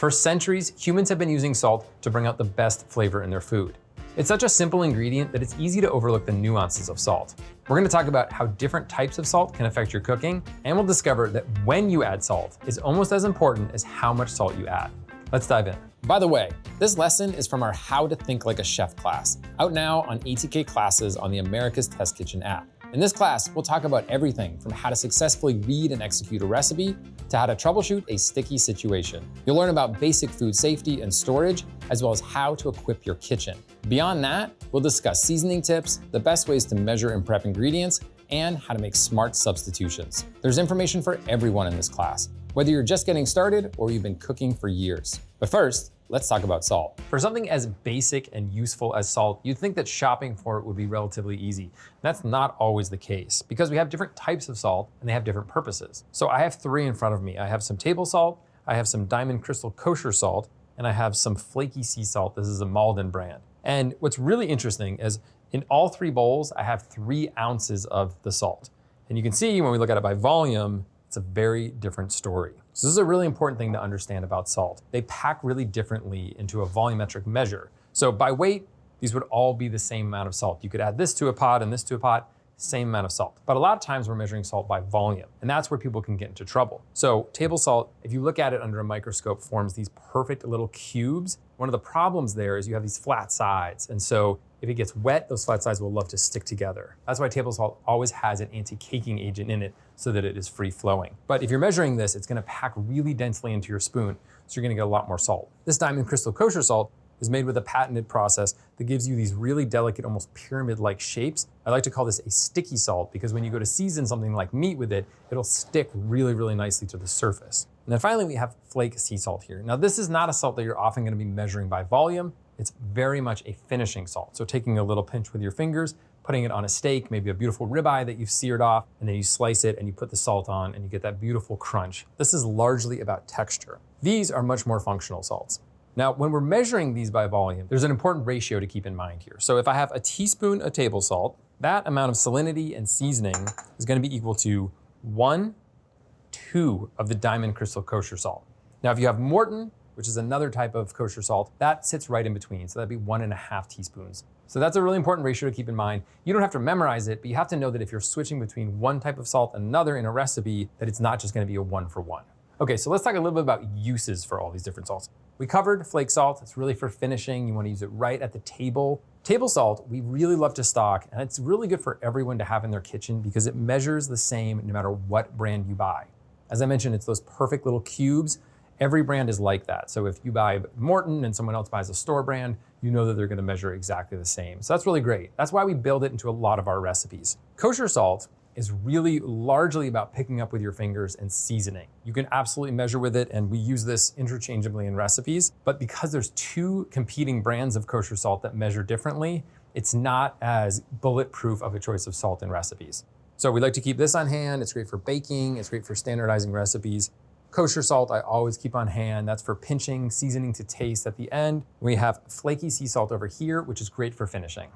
For centuries, humans have been using salt to bring out the best flavor in their food. It's such a simple ingredient that it's easy to overlook the nuances of salt. We're going to talk about how different types of salt can affect your cooking, and we'll discover that when you add salt is almost as important as how much salt you add. Let's dive in. By the way, this lesson is from our How to Think Like a Chef class, out now on ATK Classes on the America's Test Kitchen app. In this class, we'll talk about everything from how to successfully read and execute a recipe to how to troubleshoot a sticky situation. You'll learn about basic food safety and storage, as well as how to equip your kitchen. Beyond that, we'll discuss seasoning tips, the best ways to measure and prep ingredients, and how to make smart substitutions. There's information for everyone in this class, whether you're just getting started or you've been cooking for years. But first, let's talk about salt. For something as basic and useful as salt, you'd think that shopping for it would be relatively easy. That's not always the case because we have different types of salt and they have different purposes. So I have three in front of me. I have some table salt, I have some diamond crystal kosher salt, and I have some flaky sea salt. This is a Malden brand. And what's really interesting is in all three bowls, I have 3 ounces of the salt. And you can see when we look at it by volume, it's a very different story. So this is a really important thing to understand about salt. They pack really differently into a volumetric measure. So by weight, these would all be the same amount of salt. You could add this to a pot and this to a pot, same amount of salt. But a lot of times we're measuring salt by volume, and that's where people can get into trouble. So table salt, if you look at it under a microscope, forms these perfect little cubes. One of the problems there is you have these flat sides. And so if it gets wet, those flat sides will love to stick together. That's why table salt always has an anti-caking agent in it so that it is free flowing. But if you're measuring this, it's gonna pack really densely into your spoon, so you're gonna get a lot more salt. This diamond crystal kosher salt is made with a patented process that gives you these really delicate, almost pyramid-like shapes. I like to call this a sticky salt because when you go to season something like meat with it, it'll stick really, really nicely to the surface. And then finally, we have flake sea salt here. Now, this is not a salt that you're often gonna be measuring by volume. It's very much a finishing salt. So taking a little pinch with your fingers, putting it on a steak, maybe a beautiful ribeye that you've seared off, and then you slice it and you put the salt on and you get that beautiful crunch. This is largely about texture. These are much more functional salts. Now, when we're measuring these by volume, there's an important ratio to keep in mind here. So if I have a teaspoon of table salt, that amount of salinity and seasoning is gonna be equal to 1/2 of the diamond crystal kosher salt. Now, if you have Morton, which is another type of kosher salt, that sits right in between. So that'd be 1.5 teaspoons. So that's a really important ratio to keep in mind. You don't have to memorize it, but you have to know that if you're switching between one type of salt and another in a recipe, that it's not just gonna be a 1-for-1. Okay, so let's talk a little bit about uses for all these different salts. We covered flake salt. It's really for finishing. You wanna use it right at the table. Table salt, we really love to stock, and it's really good for everyone to have in their kitchen because it measures the same no matter what brand you buy. As I mentioned, it's those perfect little cubes. Every brand is like that. So if you buy Morton and someone else buys a store brand, you know that they're gonna measure exactly the same. So that's really great. That's why we build it into a lot of our recipes. Kosher salt is really largely about picking up with your fingers and seasoning. You can absolutely measure with it, and we use this interchangeably in recipes, but because there's 2 competing brands of kosher salt that measure differently, it's not as bulletproof of a choice of salt in recipes. So we like to keep this on hand. It's great for baking. It's great for standardizing recipes. Kosher salt, I always keep on hand. That's for pinching, seasoning to taste at the end. We have flaky sea salt over here, which is great for finishing.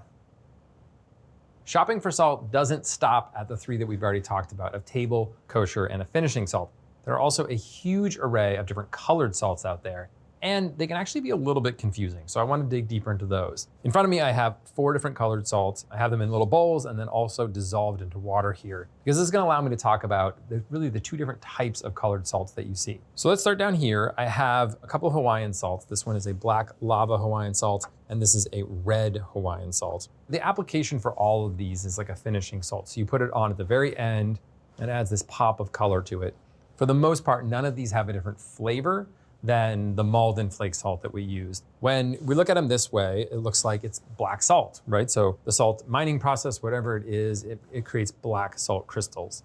Shopping for salt doesn't stop at the 3 that we've already talked about, of table, kosher, and a finishing salt. There are also a huge array of different colored salts out there, and they can actually be a little bit confusing. So I want to dig deeper into those. In front of me, I have 4 different colored salts. I have them in little bowls and then also dissolved into water here, because this is gonna allow me to talk about really the 2 different types of colored salts that you see. So let's start down here. I have a couple of Hawaiian salts. This one is a black lava Hawaiian salt, and this is a red Hawaiian salt. The application for all of these is like a finishing salt. So you put it on at the very end and it adds this pop of color to it. For the most part, none of these have a different flavor than the Malden flake salt that we used. When we look at them this way, it looks like it's black salt, right? So the salt mining process, whatever it is, it creates black salt crystals.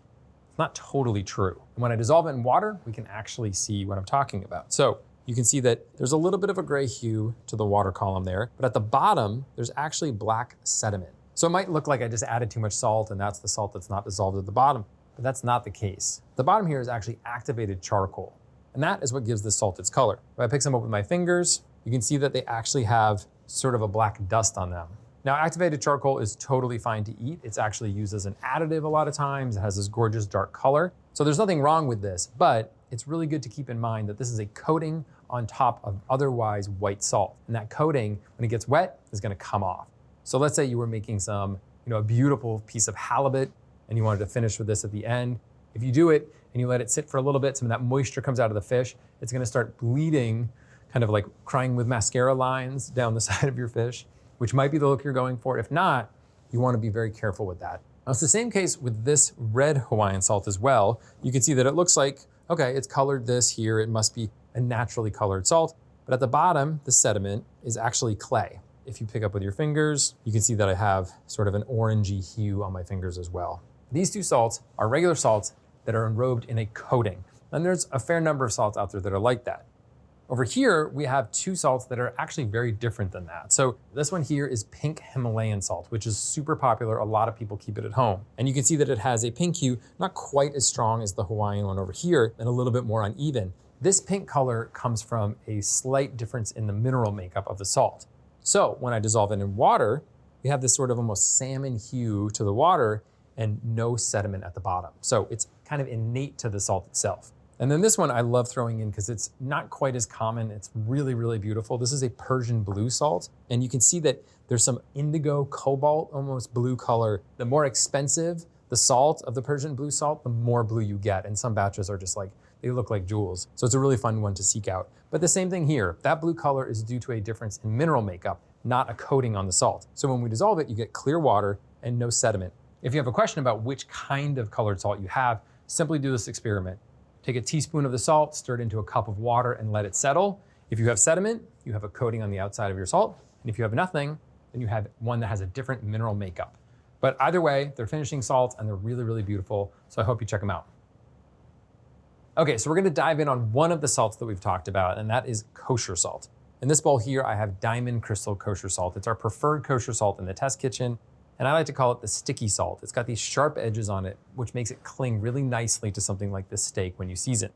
It's not totally true. And when I dissolve it in water, we can actually see what I'm talking about. So you can see that there's a little bit of a gray hue to the water column there, but at the bottom, there's actually black sediment. So it might look like I just added too much salt and that's the salt that's not dissolved at the bottom, but that's not the case. The bottom here is actually activated charcoal. And that is what gives this salt its color. If I pick some up with my fingers, you can see that they actually have sort of a black dust on them. Now, activated charcoal is totally fine to eat. It's actually used as an additive a lot of times. It has this gorgeous dark color. So there's nothing wrong with this, but it's really good to keep in mind that this is a coating on top of otherwise white salt. And that coating, when it gets wet, is gonna come off. So let's say you were making some, a beautiful piece of halibut and you wanted to finish with this at the end. If you do it and you let it sit for a little bit, some of that moisture comes out of the fish, it's gonna start bleeding, kind of like crying with mascara lines down the side of your fish, which might be the look you're going for. If not, you wanna be very careful with that. Now it's the same case with this red Hawaiian salt as well. You can see that it looks like, okay, it's colored this here, it must be a naturally colored salt, but at the bottom, the sediment is actually clay. If you pick up with your fingers, you can see that I have sort of an orangey hue on my fingers as well. These two salts are regular salts that are enrobed in a coating. And there's a fair number of salts out there that are like that. Over here, we have two salts that are actually very different than that. So this one here is pink Himalayan salt, which is super popular. A lot of people keep it at home. And you can see that it has a pink hue, not quite as strong as the Hawaiian one over here, and a little bit more uneven. This pink color comes from a slight difference in the mineral makeup of the salt. So when I dissolve it in water, we have this sort of almost salmon hue to the water and no sediment at the bottom. So it's kind of innate to the salt itself. And then this one I love throwing in because it's not quite as common. It's really, really beautiful. This is a Persian blue salt. And you can see that there's some indigo, cobalt, almost blue color. The more expensive the salt of the Persian blue salt, the more blue you get. And some batches are just like, they look like jewels. So it's a really fun one to seek out. But the same thing here, that blue color is due to a difference in mineral makeup, not a coating on the salt. So when we dissolve it, you get clear water and no sediment. If you have a question about which kind of colored salt you have, simply do this experiment. Take a teaspoon of the salt, stir it into a cup of water and let it settle. If you have sediment, you have a coating on the outside of your salt. And if you have nothing, then you have one that has a different mineral makeup. But either way, they're finishing salts and they're really, really beautiful. So I hope you check them out. Okay, so we're gonna dive in on one of the salts that we've talked about, and that is kosher salt. In this bowl here, I have Diamond Crystal Kosher Salt. It's our preferred kosher salt in the test kitchen. And I like to call it the sticky salt. It's got these sharp edges on it, which makes it cling really nicely to something like this steak when you season.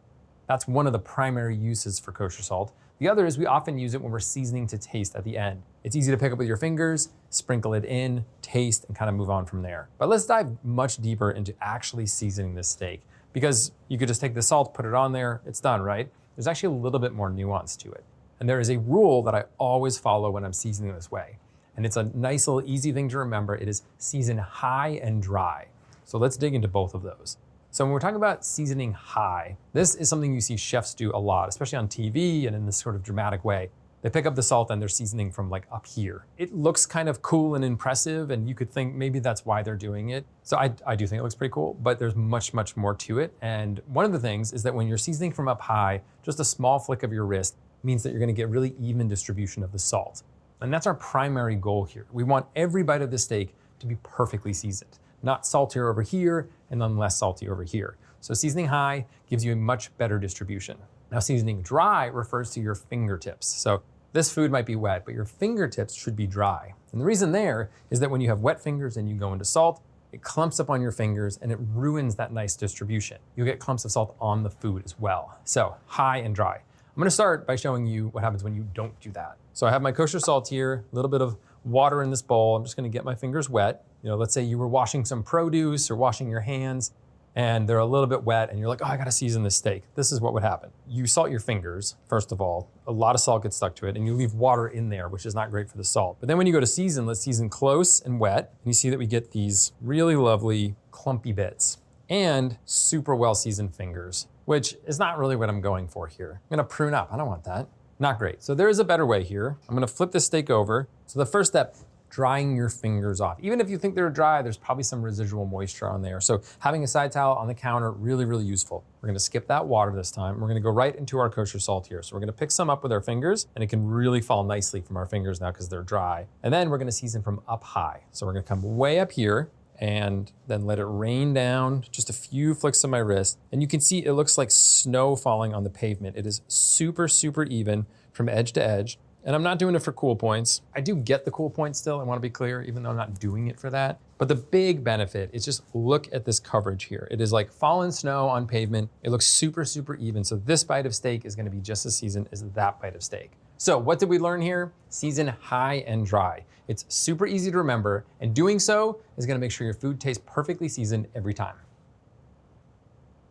That's one of the primary uses for kosher salt. The other is we often use it when we're seasoning to taste at the end. It's easy to pick up with your fingers, sprinkle it in, taste, and kind of move on from there. But let's dive much deeper into actually seasoning this steak, because you could just take the salt, put it on there, it's done, right? There's actually a little bit more nuance to it. And there is a rule that I always follow when I'm seasoning this way. And it's a nice little easy thing to remember. It is season high and dry. So let's dig into both of those. So when we're talking about seasoning high, this is something you see chefs do a lot, especially on TV and in this sort of dramatic way. They pick up the salt and they're seasoning from like up here. It looks kind of cool and impressive, and you could think maybe that's why they're doing it. So I do think it looks pretty cool, but there's much, much more to it. And one of the things is that when you're seasoning from up high, just a small flick of your wrist means that you're gonna get really even distribution of the salt. And that's our primary goal here. We want every bite of the steak to be perfectly seasoned, not saltier over here and then less salty over here. So seasoning high gives you a much better distribution. Now seasoning dry refers to your fingertips. So this food might be wet, but your fingertips should be dry. And the reason there is that when you have wet fingers and you go into salt, it clumps up on your fingers and it ruins that nice distribution. You'll get clumps of salt on the food as well. So high and dry. I'm gonna start by showing you what happens when you don't do that. So I have my kosher salt here, a little bit of water in this bowl. I'm just gonna get my fingers wet. Let's say you were washing some produce or washing your hands and they're a little bit wet and you're like, oh, I gotta season this steak. This is what would happen. You salt your fingers, first of all. A lot of salt gets stuck to it and you leave water in there, which is not great for the salt. But then when you go to season, let's season close and wet. And you see that we get these really lovely clumpy bits and super well seasoned fingers, which is not really what I'm going for here. I'm gonna prune up, I don't want that. Not great. So there is a better way here. I'm gonna flip this steak over. So the first step, drying your fingers off. Even if you think they're dry, there's probably some residual moisture on there. So having a side towel on the counter, really, really useful. We're gonna skip that water this time. We're gonna go right into our kosher salt here. So we're gonna pick some up with our fingers and it can really fall nicely from our fingers now because they're dry. And then we're gonna season from up high. So we're gonna come way up here and then let it rain down, just a few flicks of my wrist. And you can see it looks like snow falling on the pavement. It is super, super even from edge to edge. And I'm not doing it for cool points. I do get the cool points still, I wanna be clear, even though I'm not doing it for that. But the big benefit is just look at this coverage here. It is like fallen snow on pavement. It looks super, super even. So this bite of steak is gonna be just as seasoned as that bite of steak. So what did we learn here? Season high and dry. It's super easy to remember, and doing so is gonna make sure your food tastes perfectly seasoned every time.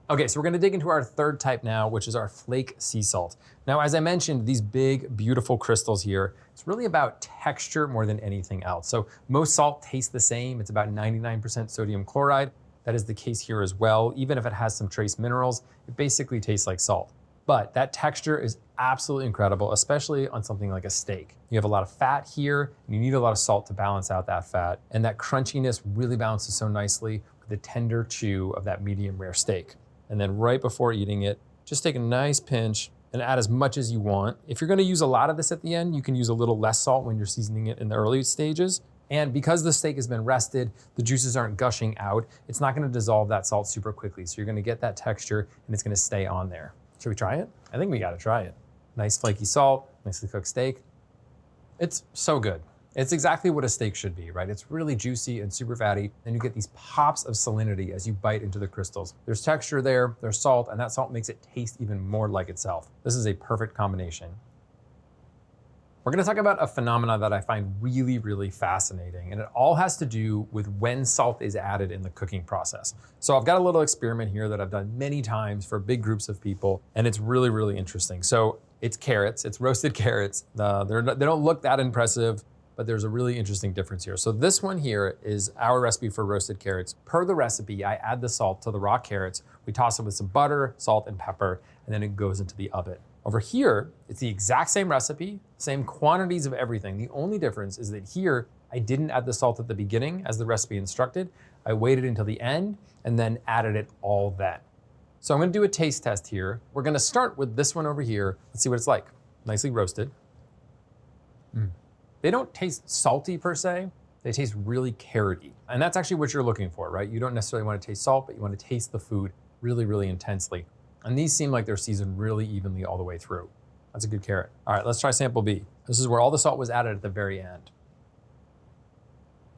Okay, so we're gonna dig into our third type now, which is our flake sea salt. Now, as I mentioned, these big, beautiful crystals here, it's really about texture more than anything else. So most salt tastes the same. It's about 99% sodium chloride. That is the case here as well. Even if it has some trace minerals, it basically tastes like salt. But that texture is absolutely incredible, especially on something like a steak. You have a lot of fat here, and you need a lot of salt to balance out that fat. And that crunchiness really balances so nicely with the tender chew of that medium rare steak. And then right before eating it, just take a nice pinch and add as much as you want. If you're gonna use a lot of this at the end, you can use a little less salt when you're seasoning it in the early stages. And because the steak has been rested, the juices aren't gushing out, it's not gonna dissolve that salt super quickly. So you're gonna get that texture and it's gonna stay on there. Should we try it? I think we gotta try it. Nice flaky salt, nicely cooked steak. It's so good. It's exactly what a steak should be, right? It's really juicy and super fatty, and you get these pops of salinity as you bite into the crystals. There's texture there, there's salt, and that salt makes it taste even more like itself. This is a perfect combination. We're gonna talk about a phenomenon that I find really, really fascinating, and it all has to do with when salt is added in the cooking process. So I've got a little experiment here that I've done many times for big groups of people, and it's really, really interesting. So it's carrots, it's roasted carrots. They don't look that impressive, but there's a really interesting difference here. So this one here is our recipe for roasted carrots. Per the recipe, I add the salt to the raw carrots. We toss it with some butter, salt, and pepper, and then it goes into the oven. Over here, it's the exact same recipe, same quantities of everything. The only difference is that here, I didn't add the salt at the beginning as the recipe instructed. I waited until the end and then added it all then. So I'm gonna do a taste test here. We're gonna start with this one over here. Let's see what it's like. Nicely roasted. They don't taste salty per se, they taste really carroty. And that's actually what you're looking for, right? You don't necessarily want to taste salt, but you want to taste the food really, really intensely. And these seem like they're seasoned really evenly all the way through. That's a good carrot. All right, let's try sample B. This is where all the salt was added at the very end.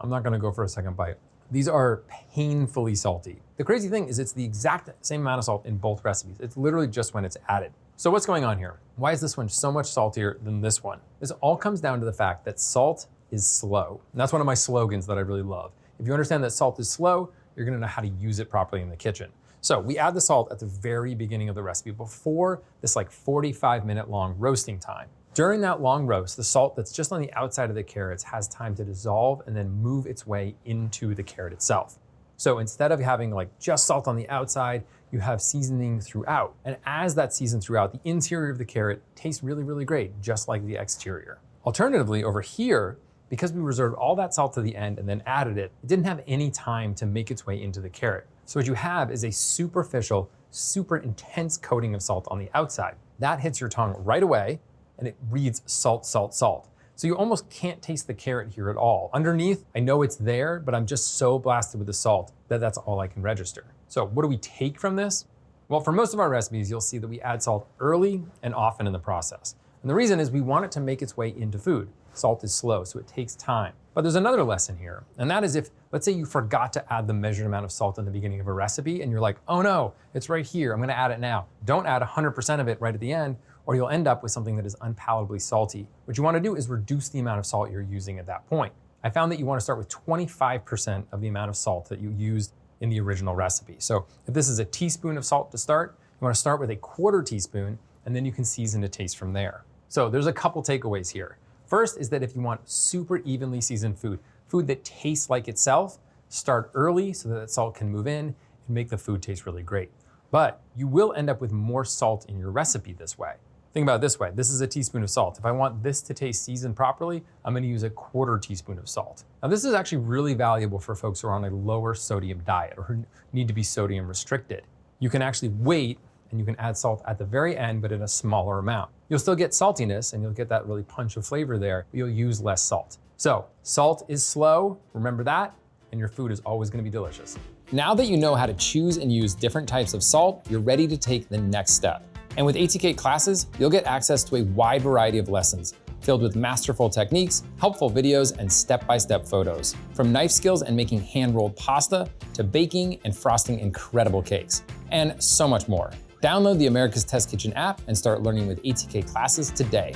I'm not gonna go for a second bite. These are painfully salty. The crazy thing is it's the exact same amount of salt in both recipes. It's literally just when it's added. So what's going on here? Why is this one so much saltier than this one? This all comes down to the fact that salt is slow. And that's one of my slogans that I really love. If you understand that salt is slow, you're gonna know how to use it properly in the kitchen. So we add the salt at the very beginning of the recipe before this like 45-minute long roasting time. During that long roast, the salt that's just on the outside of the carrots has time to dissolve and then move its way into the carrot itself. So instead of having like just salt on the outside, you have seasoning throughout. And as that seasons throughout, the interior of the carrot tastes really, really great, just like the exterior. Alternatively, over here, because we reserved all that salt to the end and then added it, it didn't have any time to make its way into the carrot. So what you have is a superficial, super intense coating of salt on the outside. That hits your tongue right away, and it reads salt, salt, salt. So you almost can't taste the carrot here at all. Underneath, I know it's there, but I'm just so blasted with the salt that that's all I can register. So what do we take from this? Well, for most of our recipes, you'll see that we add salt early and often in the process. And the reason is we want it to make its way into food. Salt is slow, so it takes time. But there's another lesson here, and that is if, let's say you forgot to add the measured amount of salt in the beginning of a recipe, and you're like, oh no, it's right here, I'm gonna add it now. Don't add 100% of it right at the end, or you'll end up with something that is unpalatably salty. What you wanna do is reduce the amount of salt you're using at that point. I found that you wanna start with 25% of the amount of salt that you used in the original recipe. So if this is a teaspoon of salt to start, you wanna start with a 1/4 teaspoon, and then you can season to taste from there. So there's a couple takeaways here. First is that if you want super evenly seasoned food, food that tastes like itself, start early so that salt can move in and make the food taste really great. But you will end up with more salt in your recipe this way. Think about it this way, this is a teaspoon of salt. If I want this to taste seasoned properly, I'm gonna use a 1/4 teaspoon of salt. Now this is actually really valuable for folks who are on a lower sodium diet or who need to be sodium restricted. You can actually wait and you can add salt at the very end, but in a smaller amount. You'll still get saltiness and you'll get that really punch of flavor there, but you'll use less salt. So salt is slow, remember that, and your food is always gonna be delicious. Now that you know how to choose and use different types of salt, you're ready to take the next step. And with ATK Classes, you'll get access to a wide variety of lessons filled with masterful techniques, helpful videos, and step-by-step photos. From knife skills and making hand-rolled pasta to baking and frosting incredible cakes, and so much more. Download the America's Test Kitchen app and start learning with ATK Classes today.